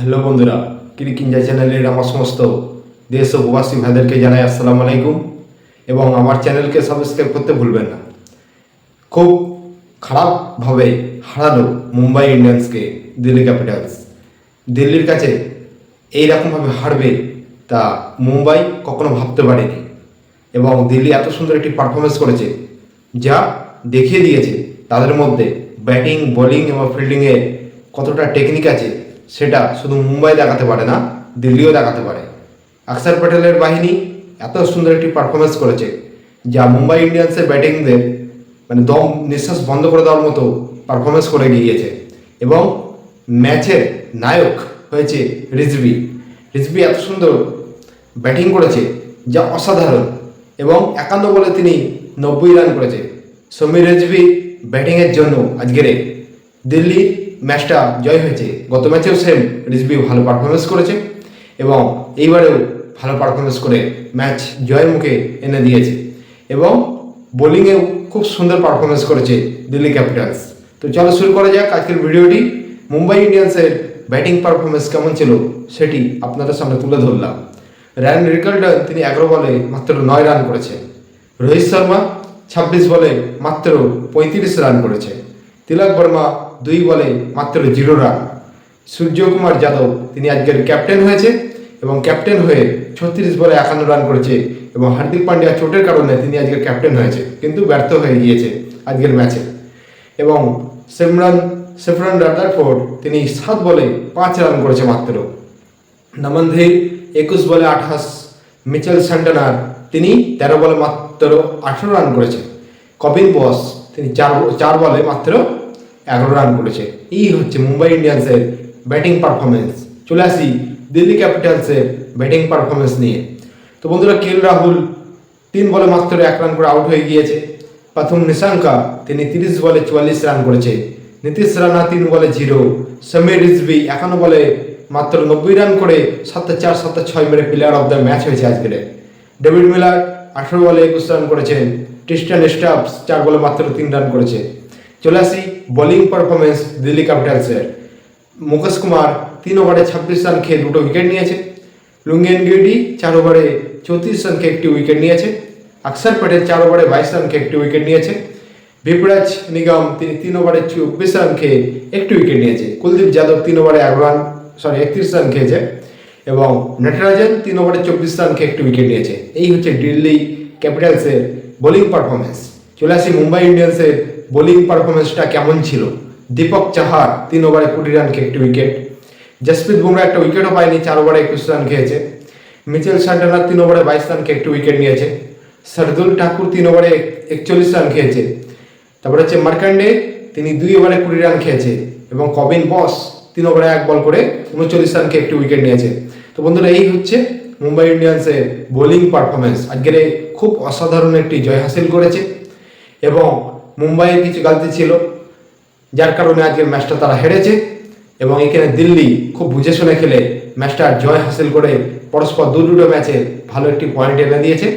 Hello বন্ধুরা, ক্রিক India চ্যানেলের আমার সমস্ত দেশ ও প্রবাসী ভাইদেরকে জানাই আসসালামু আলাইকুম এবং আমার চ্যানেলকে সাবস্ক্রাইব করতে ভুলবেন না। খুব খারাপভাবে হারালো মুম্বাই ইন্ডিয়ান্সকে দিল্লি ক্যাপিটালস। দিল্লির কাছে এইরকমভাবে হারবে তা মুম্বাই কখনো ভাবতে পারেনি এবং দিল্লি এত সুন্দর একটি পারফরমেন্স করেছে যা দেখিয়ে দিয়েছে তাদের মধ্যে ব্যাটিং, বোলিং এবং ফিল্ডিংয়ে কতটা টেকনিক আছে সেটা শুধু মুম্বাই দেখাতে পারে না, দিল্লিও দেখাতে পারে। অক্ষর প্যাটেলের বাহিনী এত সুন্দর একটি পারফরমেন্স করেছে যা মুম্বাই ইন্ডিয়ান্সের ব্যাটিংদের দম নিঃশ্বাস বন্ধ করে দেওয়ার মতো পারফরমেন্স করে গিয়েছে এবং ম্যাচের নায়ক হয়েছে রিজভি। রিজভি এত সুন্দর ব্যাটিং করেছে যা অসাধারণ এবং 51 বলে তিনি 90 রান করেছে। সমীর রিজভি ব্যাটিংয়ের জন্য আজকের দিল্লি ম্যাচটা জয় হয়েছে। গত ম্যাচেও সেম রিজভি ভালো পারফরমেন্স করেছে এবং এইবারেও ভালো পারফরমেন্স করে ম্যাচ জয়ের মুখে এনে দিয়েছে এবং বোলিংয়েও খুব সুন্দর পারফরমেন্স করেছে দিল্লি ক্যাপিটালস। তো চলো শুরু করা যাক আজকের ভিডিওটি। মুম্বাই ইন্ডিয়ান্সের ব্যাটিং পারফরমেন্স কেমন ছিল সেটি আপনাদের সামনে তুলে ধরলাম। রায়ান রিকালটন তিনি 11 বলে মাত্র 9 রান করেছে। রোহিত শর্মা 26 বলে মাত্র 35 রান করেছে। তিলক বর্মা 2 বলে মাত্র 0 রান। সূর্যকুমার যাদব তিনি আজকের ক্যাপ্টেন হয়েছে এবং ক্যাপ্টেন হয়ে 36 বলে 51 রান করেছে এবং হার্দিক পান্ডিয়া চোটের কারণে তিনি আজকের ক্যাপ্টেন হয়েছে কিন্তু ব্যর্থ হয়ে গিয়েছে আজকের ম্যাচে। এবং সেফরান রাদারফোর্ড তিনি 7 বলে 5 রান করেছে মাত্র। নমনধীর 21 বলে 28। মিচেল স্যান্টনার তিনি 13 বলে মাত্র 18 রান করেছে। কবিন বস তিনি 4 বলে মাত্র 11 রান করেছে। এই হচ্ছে মুম্বাই ইন্ডিয়ান্সের ব্যাটিং পারফরমেন্স। চলে আসি দিল্লি ক্যাপিটালসের ব্যাটিং পারফরমেন্স নিয়ে। তো বন্ধুরা, কেএল রাহুল 3 বলে মাত্র 1 রান করে আউট হয়ে গিয়েছে। প্রথম নিশাঙ্কা তিনি 30 বলে 44 রান করেছে। নীতিশ রানা 3 বলে 0। সমীর রিজভি 51 বলে মাত্র 90 রান করে 7-4 7-6 মেরে প্লেয়ার অফ দ্য ম্যাচ হয়েছে আজকের। ডেভিড মিলার 18 বলে 21 রান করেছেন। ট্রিস্টান স্টাফস 4 বলে মাত্র 3 রান করেছে। চলে আসি বোলিং পারফরমেন্স দিল্লি ক্যাপিটালসের। মুকেশ কুমার 3 ওভারে 26 রান খেয়ে 2টো উইকেট নিয়েছে। লুঙ্গেন গিডি 4 ওভারে 34 রান খেয়ে 1টি উইকেট নিয়েছে। অক্ষর প্যাটেল 4 ওভারে 22 রান খেয়ে 1টি উইকেট নিয়েছে। ভিপরাজ নিগম তিনি 3 ওভারে 24 রান খেয়ে 1টি উইকেট নিয়েছে। কুলদীপ যাদব 3 ওভারে 31 রান খেয়েছে এবং নটরাজন 3 ওভারে 24 রান খেয়ে 1টি উইকেট নিয়েছে। এই হচ্ছে দিল্লি ক্যাপিটালসের বোলিং পারফরমেন্স। চলে আসি মুম্বাই ইন্ডিয়ান্সের বোলিং পারফরমেন্সটা কেমন ছিল। দীপক চাহার 3 ওভারে 20 রান খেয়ে 1টি উইকেট। জসপ্রীত বুমরা একটা উইকেটও পায়নি, 4 ওভারে 21 রান খেয়েছে। মিচেল স্যান্টনার 3 ওভারে 22 রান খেয়ে 1টি উইকেট নিয়েছে। শার্দুল ঠাকুর 3 ওভারে 41 রান খেয়েছে। তারপরে হচ্ছে মার্কান্ডে তিনি 2 ওভারে 20 রান খেয়েছে এবং কবিন বস 3 ওভারে 1 বল করে 39 রান খেয়ে 1টি উইকেট নিয়েছে। তো বন্ধুরা, এই হচ্ছে মুম্বাই ইন্ডিয়ান্সের বোলিং পারফরমেন্স। আজকের খুব অসাধারণ একটি জয় হাসিল করেছে এবং মুম্বাইয়ের কিছু গালতি ছিল যার কারণে আজকের ম্যাচটা তারা হেরেছে এবং এখানে দিল্লি খুব বুঝে শুনে খেলে ম্যাচটা জয় হাসিল করে পরস্পর দুটো ম্যাচে ভালো একটি পয়েন্ট এনে দিয়েছে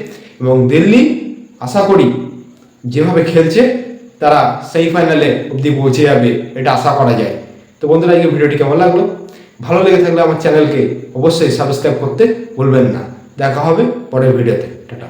এবং দিল্লি আশা করি যেভাবে খেলছে তারা সেমিফাইনালে অবধি পৌঁছে যাবে, এটা আশা করা যায়। তো বন্ধুরা, এই ভিডিওটি কেমন লাগলো? ভালো লেগে থাকলে আমার চ্যানেলকে অবশ্যই সাবস্ক্রাইব করতে ভুলবেন না। দেখা হবে পরের ভিডিওতে। টাটা।